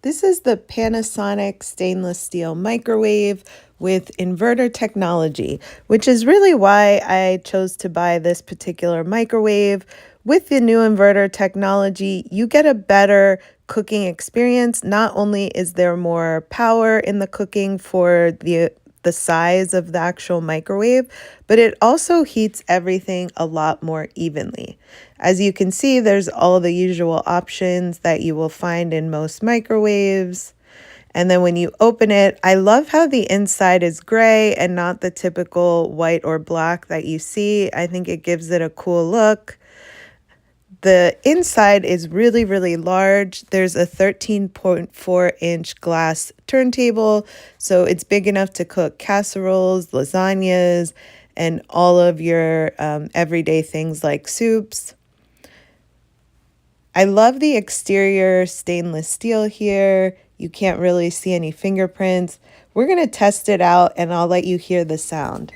This is the Panasonic stainless steel microwave with inverter technology, which is really why I chose to buy this particular microwave. With the new inverter technology, you get a better cooking experience. Not only is there more power in the cooking for the size of the actual microwave, but it also heats everything a lot more evenly. As you can see, there's all the usual options that you will find in most microwaves. And then when you open it, I love how the inside is gray and not the typical white or black that you see. I think it gives it a cool look. The inside is really, really large. There's a 13.4-inch glass turntable, so it's big enough to cook casseroles, lasagnas, and all of your everyday things like soups. I love the exterior stainless steel here. You can't really see any fingerprints. We're going to test it out, and I'll let you hear the sound.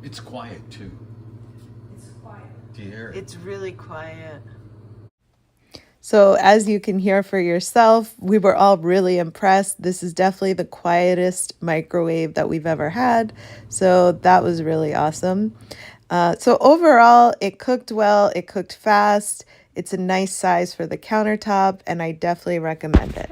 It's quiet too. It's quiet. Do you hear it? It's really quiet. So as you can hear for yourself, we were all really impressed. This is definitely the quietest microwave that we've ever had. So that was really awesome. So overall, it cooked well, it cooked fast. It's a nice size for the countertop, and I definitely recommend it.